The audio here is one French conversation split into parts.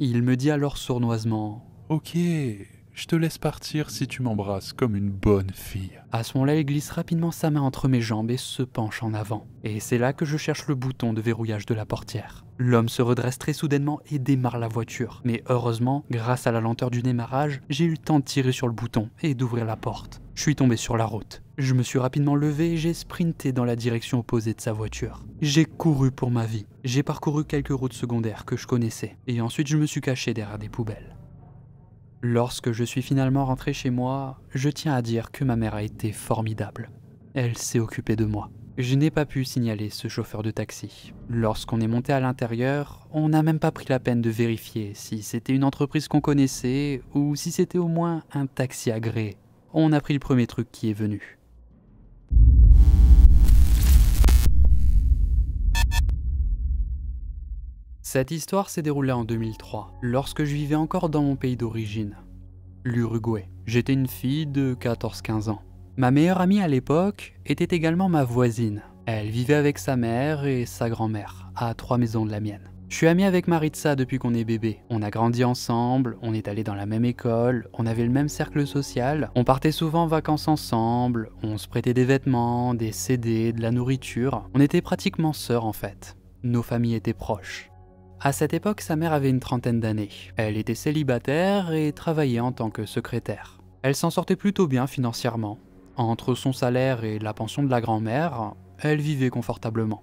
Il me dit alors sournoisement « Ok, je te laisse partir si tu m'embrasses comme une bonne fille. » À ce moment-là, il glisse rapidement sa main entre mes jambes et se penche en avant. Et c'est là que je cherche le bouton de verrouillage de la portière. L'homme se redresse très soudainement et démarre la voiture. Mais heureusement, grâce à la lenteur du démarrage, j'ai eu le temps de tirer sur le bouton et d'ouvrir la porte. Je suis tombé sur la route. Je me suis rapidement levé et j'ai sprinté dans la direction opposée de sa voiture. J'ai couru pour ma vie. J'ai parcouru quelques routes secondaires que je connaissais. Et ensuite, je me suis caché derrière des poubelles. Lorsque je suis finalement rentré chez moi, je tiens à dire que ma mère a été formidable. Elle s'est occupée de moi. Je n'ai pas pu signaler ce chauffeur de taxi. Lorsqu'on est monté à l'intérieur, on n'a même pas pris la peine de vérifier si c'était une entreprise qu'on connaissait ou si c'était au moins un taxi agréé. On a pris le premier truc qui est venu. Cette histoire s'est déroulée en 2003, lorsque je vivais encore dans mon pays d'origine, l'Uruguay. J'étais une fille de 14-15 ans. Ma meilleure amie à l'époque était également ma voisine. Elle vivait avec sa mère et sa grand-mère, à 3 maisons de la mienne. Je suis ami avec Maritza depuis qu'on est bébé. On a grandi ensemble, on est allé dans la même école, on avait le même cercle social, on partait souvent en vacances ensemble, on se prêtait des vêtements, des CD, de la nourriture. On était pratiquement sœurs en fait. Nos familles étaient proches. À cette époque, sa mère avait une trentaine d'années. Elle était célibataire et travaillait en tant que secrétaire. Elle s'en sortait plutôt bien financièrement. Entre son salaire et la pension de la grand-mère, elle vivait confortablement.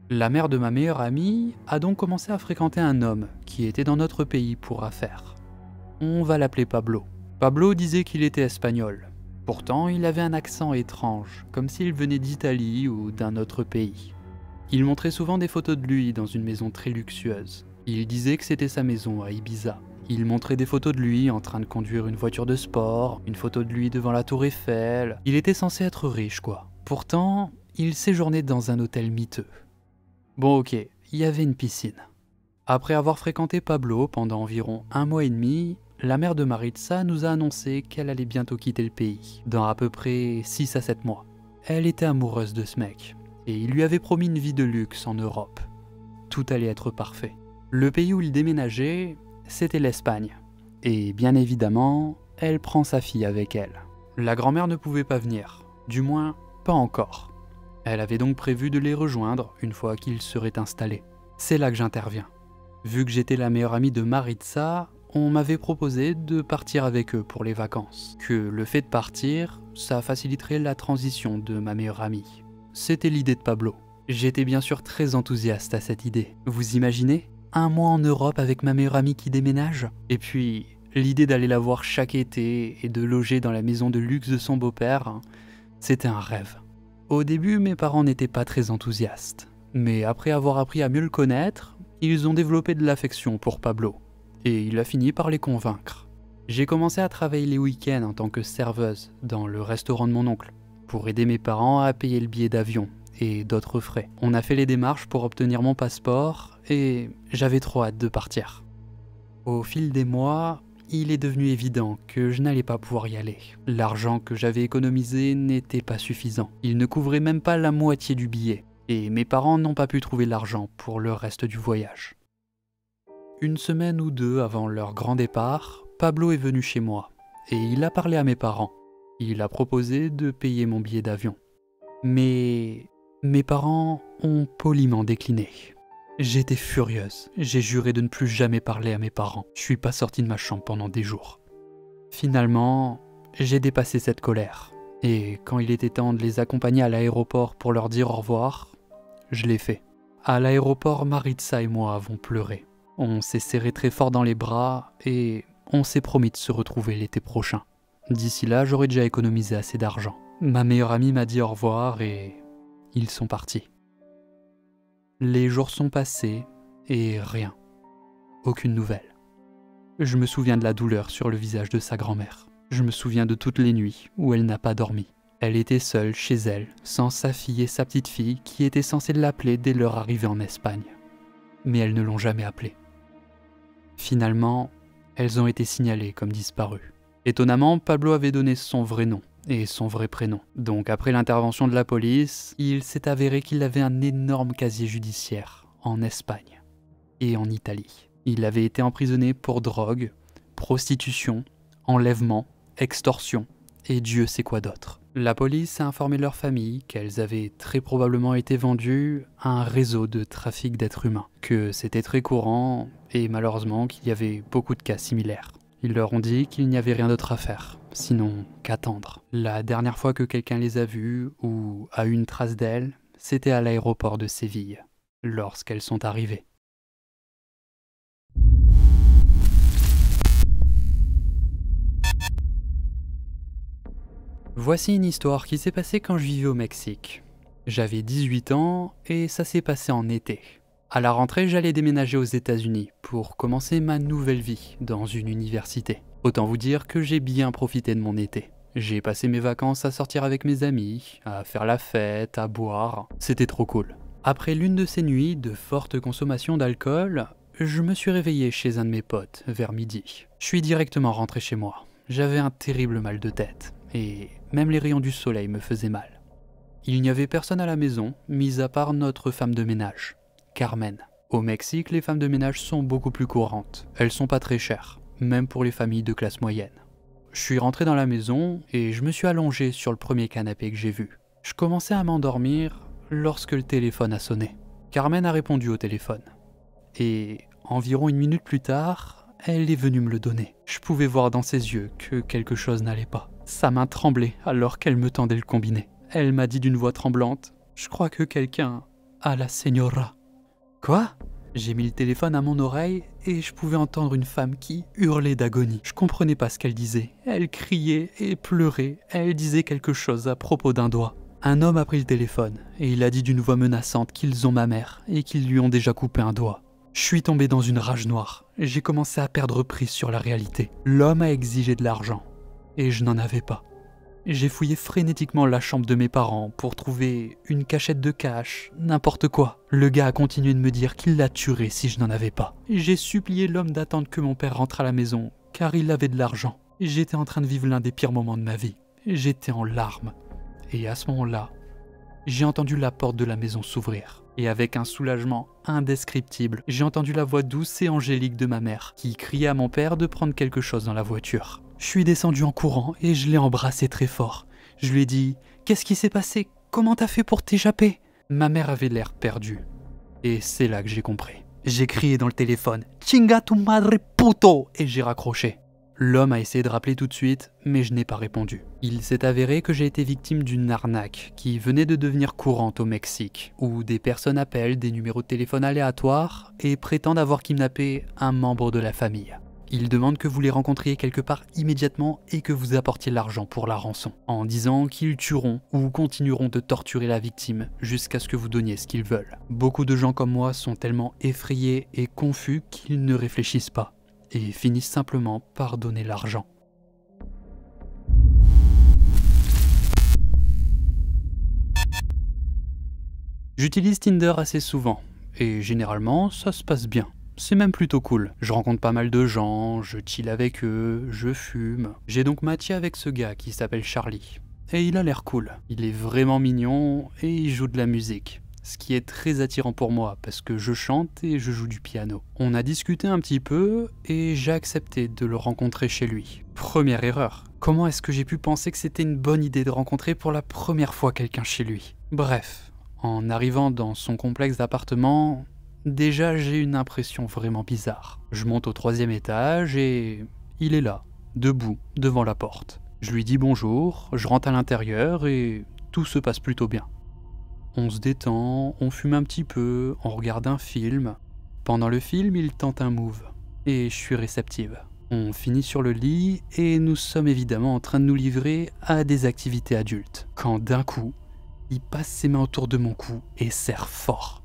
La mère de ma meilleure amie a donc commencé à fréquenter un homme qui était dans notre pays pour affaires. On va l'appeler Pablo. Pablo disait qu'il était espagnol. Pourtant, il avait un accent étrange, comme s'il venait d'Italie ou d'un autre pays. Il montrait souvent des photos de lui dans une maison très luxueuse. Il disait que c'était sa maison à Ibiza. Il montrait des photos de lui en train de conduire une voiture de sport, une photo de lui devant la tour Eiffel. Il était censé être riche, quoi. Pourtant, il séjournait dans un hôtel miteux. Bon ok, il y avait une piscine. Après avoir fréquenté Pablo pendant environ 1 mois et demi, la mère de Maritza nous a annoncé qu'elle allait bientôt quitter le pays, dans à peu près 6 à 7 mois. Elle était amoureuse de ce mec. Et il lui avait promis une vie de luxe en Europe. Tout allait être parfait. Le pays où il déménageait, c'était l'Espagne. Et bien évidemment, elle prend sa fille avec elle. La grand-mère ne pouvait pas venir, du moins pas encore. Elle avait donc prévu de les rejoindre une fois qu'ils seraient installés. C'est là que j'interviens. Vu que j'étais la meilleure amie de Maritza, on m'avait proposé de partir avec eux pour les vacances. Que le fait de partir, ça faciliterait la transition de ma meilleure amie. C'était l'idée de Pablo. J'étais bien sûr très enthousiaste à cette idée. Vous imaginez ? 1 mois en Europe avec ma meilleure amie qui déménage ? Et puis, l'idée d'aller la voir chaque été et de loger dans la maison de luxe de son beau-père, c'était un rêve. Au début, mes parents n'étaient pas très enthousiastes. Mais après avoir appris à mieux le connaître, ils ont développé de l'affection pour Pablo. Et il a fini par les convaincre. J'ai commencé à travailler les week-ends en tant que serveuse dans le restaurant de mon oncle, pour aider mes parents à payer le billet d'avion et d'autres frais. On a fait les démarches pour obtenir mon passeport et j'avais trop hâte de partir. Au fil des mois, il est devenu évident que je n'allais pas pouvoir y aller. L'argent que j'avais économisé n'était pas suffisant. Il ne couvrait même pas la moitié du billet et mes parents n'ont pas pu trouver l'argent pour le reste du voyage. 1 semaine ou 2 avant leur grand départ, Pablo est venu chez moi et il a parlé à mes parents. Il a proposé de payer mon billet d'avion. Mais mes parents ont poliment décliné. J'étais furieuse. J'ai juré de ne plus jamais parler à mes parents. Je suis pas sortie de ma chambre pendant des jours. Finalement, j'ai dépassé cette colère. Et quand il était temps de les accompagner à l'aéroport pour leur dire au revoir, je l'ai fait. À l'aéroport, Maritza et moi avons pleuré. On s'est serré très fort dans les bras et on s'est promis de se retrouver l'été prochain. D'ici là, j'aurais déjà économisé assez d'argent. Ma meilleure amie m'a dit au revoir et ils sont partis. Les jours sont passés et rien. Aucune nouvelle. Je me souviens de la douleur sur le visage de sa grand-mère. Je me souviens de toutes les nuits où elle n'a pas dormi. Elle était seule chez elle, sans sa fille et sa petite fille qui étaient censées l'appeler dès leur arrivée en Espagne. Mais elles ne l'ont jamais appelée. Finalement, elles ont été signalées comme disparues. Étonnamment, Pablo avait donné son vrai nom et son vrai prénom. Donc après l'intervention de la police, il s'est avéré qu'il avait un énorme casier judiciaire en Espagne et en Italie. Il avait été emprisonné pour drogue, prostitution, enlèvement, extorsion et Dieu sait quoi d'autre. La police a informé leur famille qu'elles avaient très probablement été vendues à un réseau de trafic d'êtres humains, que c'était très courant et malheureusement qu'il y avait beaucoup de cas similaires. Ils leur ont dit qu'il n'y avait rien d'autre à faire, sinon qu'attendre. La dernière fois que quelqu'un les a vues ou a eu une trace d'elles, c'était à l'aéroport de Séville, lorsqu'elles sont arrivées. Voici une histoire qui s'est passée quand je vivais au Mexique. J'avais 18 ans et ça s'est passé en été. À la rentrée, j'allais déménager aux États-Unis pour commencer ma nouvelle vie dans une université. Autant vous dire que j'ai bien profité de mon été. J'ai passé mes vacances à sortir avec mes amis, à faire la fête, à boire. C'était trop cool. Après l'une de ces nuits de forte consommation d'alcool, je me suis réveillé chez un de mes potes vers midi. Je suis directement rentré chez moi. J'avais un terrible mal de tête. Et même les rayons du soleil me faisaient mal. Il n'y avait personne à la maison, mis à part notre femme de ménage, Carmen. Au Mexique, les femmes de ménage sont beaucoup plus courantes. Elles sont pas très chères, même pour les familles de classe moyenne. Je suis rentré dans la maison et je me suis allongé sur le premier canapé que j'ai vu. Je commençais à m'endormir lorsque le téléphone a sonné. Carmen a répondu au téléphone. Et environ une minute plus tard, elle est venue me le donner. Je pouvais voir dans ses yeux que quelque chose n'allait pas. Sa main tremblait alors qu'elle me tendait le combiné. Elle m'a dit d'une voix tremblante « Je crois que quelqu'un a la señora. » Quoi ? J'ai mis le téléphone à mon oreille et je pouvais entendre une femme qui hurlait d'agonie. Je comprenais pas ce qu'elle disait. Elle criait et pleurait. Elle disait quelque chose à propos d'un doigt. Un homme a pris le téléphone et il a dit d'une voix menaçante qu'ils ont ma mère et qu'ils lui ont déjà coupé un doigt. Je suis tombé dans une rage noire. J'ai commencé à perdre prise sur la réalité. L'homme a exigé de l'argent. Et je n'en avais pas. J'ai fouillé frénétiquement la chambre de mes parents pour trouver une cachette de cash, n'importe quoi. Le gars a continué de me dire qu'il la tuerait si je n'en avais pas. J'ai supplié l'homme d'attendre que mon père rentre à la maison, car il avait de l'argent. J'étais en train de vivre l'un des pires moments de ma vie. J'étais en larmes. Et à ce moment-là, j'ai entendu la porte de la maison s'ouvrir. Et avec un soulagement indescriptible, j'ai entendu la voix douce et angélique de ma mère, qui criait à mon père de prendre quelque chose dans la voiture. Je suis descendu en courant et je l'ai embrassé très fort. Je lui ai dit « Qu'est-ce qui s'est passé? Comment t'as fait pour t'échapper ?» Ma mère avait l'air perdue. Et c'est là que j'ai compris. J'ai crié dans le téléphone « Chinga tu madre puto !» et j'ai raccroché. L'homme a essayé de rappeler tout de suite, mais je n'ai pas répondu. Il s'est avéré que j'ai été victime d'une arnaque qui venait de devenir courante au Mexique, où des personnes appellent des numéros de téléphone aléatoires et prétendent avoir kidnappé un membre de la famille. Ils demandent que vous les rencontriez quelque part immédiatement et que vous apportiez l'argent pour la rançon, en disant qu'ils tueront ou continueront de torturer la victime jusqu'à ce que vous donniez ce qu'ils veulent. Beaucoup de gens comme moi sont tellement effrayés et confus qu'ils ne réfléchissent pas et finissent simplement par donner l'argent. J'utilise Tinder assez souvent et généralement ça se passe bien. C'est même plutôt cool. Je rencontre pas mal de gens, je chill avec eux, je fume. J'ai donc matché avec ce gars qui s'appelle Charlie. Et il a l'air cool. Il est vraiment mignon et il joue de la musique. Ce qui est très attirant pour moi parce que je chante et je joue du piano. On a discuté un petit peu et j'ai accepté de le rencontrer chez lui. Première erreur. Comment est-ce que j'ai pu penser que c'était une bonne idée de rencontrer pour la première fois quelqu'un chez lui? Bref, en arrivant dans son complexe d'appartements, déjà j'ai une impression vraiment bizarre. Je monte au 3e étage et il est là, debout, devant la porte. Je lui dis bonjour, je rentre à l'intérieur et tout se passe plutôt bien. On se détend, on fume un petit peu, on regarde un film. Pendant le film, il tente un move et je suis réceptive. On finit sur le lit et nous sommes évidemment en train de nous livrer à des activités adultes. Quand d'un coup, il passe ses mains autour de mon cou et serre fort.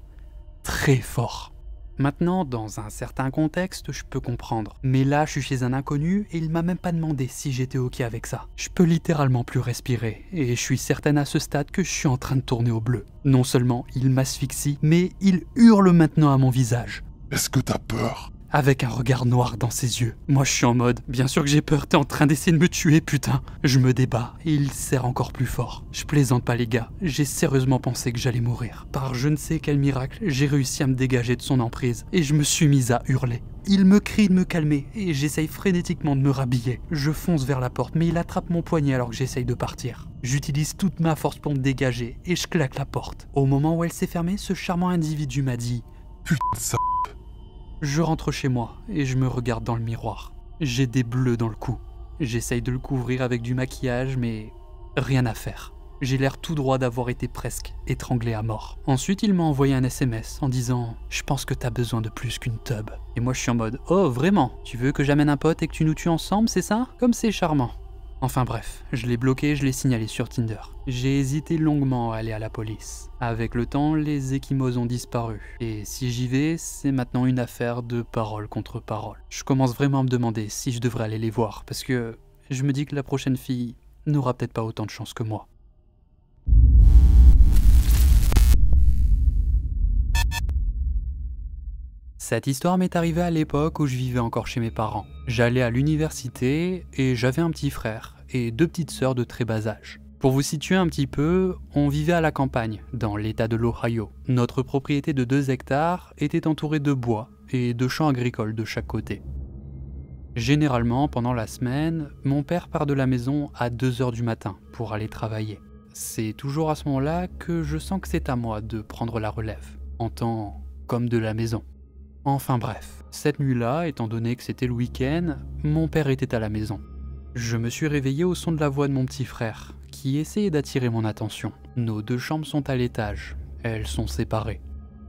Très fort. Maintenant, dans un certain contexte, je peux comprendre. Mais là, je suis chez un inconnu et il m'a même pas demandé si j'étais ok avec ça. Je peux littéralement plus respirer et je suis certaine à ce stade que je suis en train de tourner au bleu. Non seulement il m'asphyxie, mais il hurle maintenant à mon visage. Est-ce que t'as peur? avec un regard noir dans ses yeux. Moi je suis en mode, bien sûr que j'ai peur, t'es en train d'essayer de me tuer, putain. Je me débat et il serre encore plus fort. Je plaisante pas les gars, j'ai sérieusement pensé que j'allais mourir. Par je ne sais quel miracle, j'ai réussi à me dégager de son emprise et je me suis mise à hurler. Il me crie de me calmer et j'essaye frénétiquement de me rhabiller. Je fonce vers la porte mais il attrape mon poignet alors que j'essaye de partir. J'utilise toute ma force pour me dégager et je claque la porte. Au moment où elle s'est fermée, ce charmant individu m'a dit « Putain de ça. » Je rentre chez moi et je me regarde dans le miroir. J'ai des bleus dans le cou. J'essaye de le couvrir avec du maquillage mais rien à faire. J'ai l'air tout droit d'avoir été presque étranglé à mort. Ensuite, il m'a envoyé un SMS en disant « Je pense que t'as besoin de plus qu'une tub. » Et moi, je suis en mode « Oh, vraiment? Tu veux que j'amène un pote et que tu nous tues ensemble, c'est ça? Comme c'est charmant. » Enfin bref, je l'ai bloqué, je l'ai signalé sur Tinder. J'ai hésité longuement à aller à la police. Avec le temps, les ecchymoses ont disparu. Et si j'y vais, c'est maintenant une affaire de parole contre parole. Je commence vraiment à me demander si je devrais aller les voir, parce que je me dis que la prochaine fille n'aura peut-être pas autant de chance que moi. Cette histoire m'est arrivée à l'époque où je vivais encore chez mes parents. J'allais à l'université et j'avais un petit frère et 2 petites sœurs de très bas âge. Pour vous situer un petit peu, on vivait à la campagne, dans l'état de l'Ohio. Notre propriété de 2 hectares était entourée de bois et de champs agricoles de chaque côté. Généralement, pendant la semaine, mon père part de la maison à 2 h du matin pour aller travailler. C'est toujours à ce moment-là que je sens que c'est à moi de prendre la relève, en tant comme de la maison. Enfin bref, cette nuit-là, étant donné que c'était le week-end, mon père était à la maison. Je me suis réveillé au son de la voix de mon petit frère, qui essayait d'attirer mon attention. Nos 2 chambres sont à l'étage, elles sont séparées.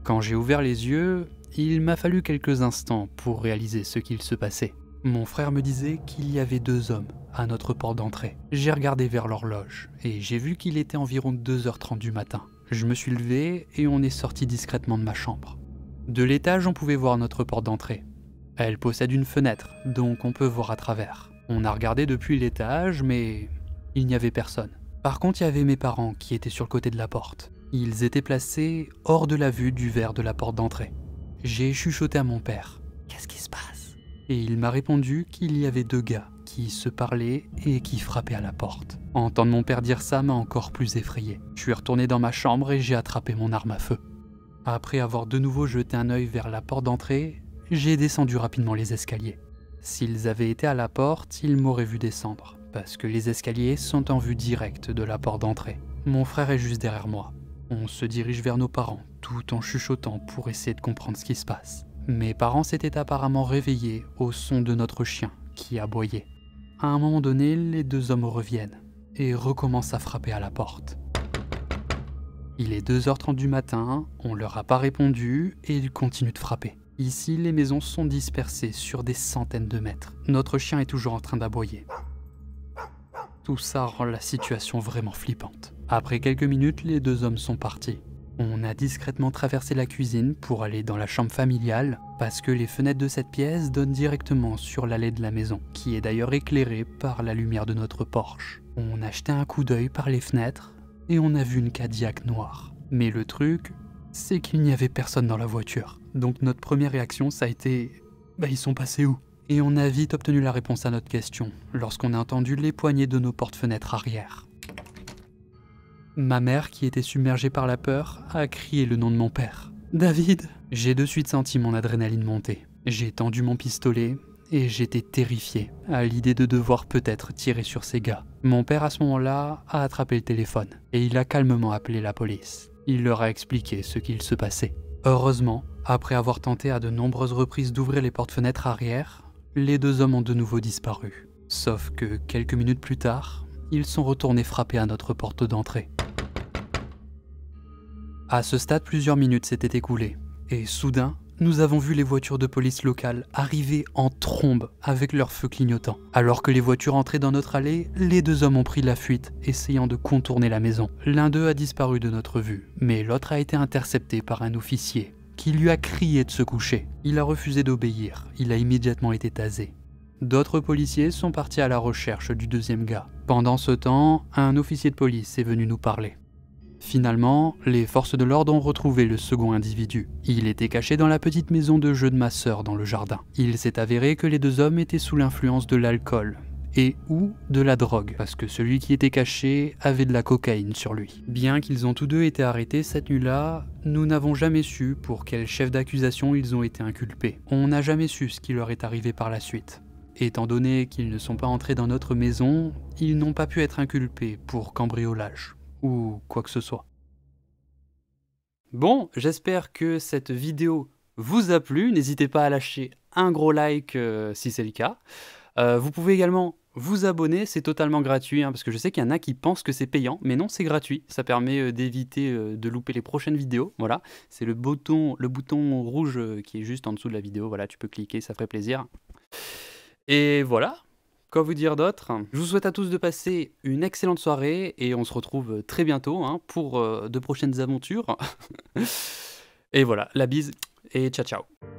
Quand j'ai ouvert les yeux, il m'a fallu quelques instants pour réaliser ce qu'il se passait. Mon frère me disait qu'il y avait 2 hommes à notre porte d'entrée. J'ai regardé vers l'horloge et j'ai vu qu'il était environ 2 h 30 du matin. Je me suis levé et on est sorti discrètement de ma chambre. De l'étage, on pouvait voir notre porte d'entrée. Elle possède une fenêtre, donc on peut voir à travers. On a regardé depuis l'étage, mais il n'y avait personne. Par contre, il y avait mes parents qui étaient sur le côté de la porte. Ils étaient placés hors de la vue du verre de la porte d'entrée. J'ai chuchoté à mon père « Qu'est-ce qui se passe ?» Et il m'a répondu qu'il y avait 2 gars qui se parlaient et qui frappaient à la porte. Entendre mon père dire ça m'a encore plus effrayé. Je suis retourné dans ma chambre et j'ai attrapé mon arme à feu. Après avoir de nouveau jeté un œil vers la porte d'entrée, j'ai descendu rapidement les escaliers. S'ils avaient été à la porte, ils m'auraient vu descendre, parce que les escaliers sont en vue directe de la porte d'entrée. Mon frère est juste derrière moi. On se dirige vers nos parents, tout en chuchotant pour essayer de comprendre ce qui se passe. Mes parents s'étaient apparemment réveillés au son de notre chien, qui aboyait. À un moment donné, les 2 hommes reviennent, et recommencent à frapper à la porte. Il est 2 h 30 du matin, on leur a pas répondu et ils continuent de frapper. Ici, les maisons sont dispersées sur des centaines de mètres. Notre chien est toujours en train d'aboyer. Tout ça rend la situation vraiment flippante. Après quelques minutes, les 2 hommes sont partis. On a discrètement traversé la cuisine pour aller dans la chambre familiale parce que les fenêtres de cette pièce donnent directement sur l'allée de la maison, qui est d'ailleurs éclairée par la lumière de notre Porsche. On a jeté un coup d'œil par les fenêtres et on a vu une Cadillac noire. Mais le truc, c'est qu'il n'y avait personne dans la voiture. Donc notre première réaction, ça a été « Bah ils sont passés où ?» Et on a vite obtenu la réponse à notre question, lorsqu'on a entendu les poignées de nos porte-fenêtres arrière. Ma mère, qui était submergée par la peur, a crié le nom de mon père. « David !» J'ai de suite senti mon adrénaline monter. J'ai tendu mon pistolet et j'étais terrifié à l'idée de devoir peut-être tirer sur ces gars. Mon père à ce moment-là a attrapé le téléphone et il a calmement appelé la police. Il leur a expliqué ce qu'il se passait. Heureusement, après avoir tenté à de nombreuses reprises d'ouvrir les portes-fenêtres arrière, les 2 hommes ont de nouveau disparu. Sauf que quelques minutes plus tard, ils sont retournés frapper à notre porte d'entrée. À ce stade, plusieurs minutes s'étaient écoulées et soudain, nous avons vu les voitures de police locales arriver en trombe avec leurs feux clignotants. Alors que les voitures entraient dans notre allée, les 2 hommes ont pris la fuite, essayant de contourner la maison. L'un d'eux a disparu de notre vue, mais l'autre a été intercepté par un officier, qui lui a crié de se coucher. Il a refusé d'obéir, il a immédiatement été tasé. D'autres policiers sont partis à la recherche du 2e gars. Pendant ce temps, un officier de police est venu nous parler. « Finalement, les forces de l'ordre ont retrouvé le second individu. Il était caché dans la petite maison de jeu de ma sœur dans le jardin. Il s'est avéré que les deux hommes étaient sous l'influence de l'alcool et ou de la drogue, parce que celui qui était caché avait de la cocaïne sur lui. Bien qu'ils ont tous deux été arrêtés cette nuit-là, nous n'avons jamais su pour quel chef d'accusation ils ont été inculpés. On n'a jamais su ce qui leur est arrivé par la suite. Étant donné qu'ils ne sont pas entrés dans notre maison, ils n'ont pas pu être inculpés pour cambriolage ou quoi que ce soit. Bon, j'espère que cette vidéo vous a plu. N'hésitez pas à lâcher un gros like si c'est le cas. Vous pouvez également vous abonner, c'est totalement gratuit, parce que je sais qu'il y en a qui pensent que c'est payant, mais non, c'est gratuit. Ça permet d'éviter de louper les prochaines vidéos. Voilà, c'est le bouton rouge qui est juste en dessous de la vidéo. Voilà, tu peux cliquer, ça ferait plaisir. Et voilà. Quoi vous dire d'autre? Je vous souhaite à tous de passer une excellente soirée et on se retrouve très bientôt pour de prochaines aventures. Et voilà, la bise et ciao ciao.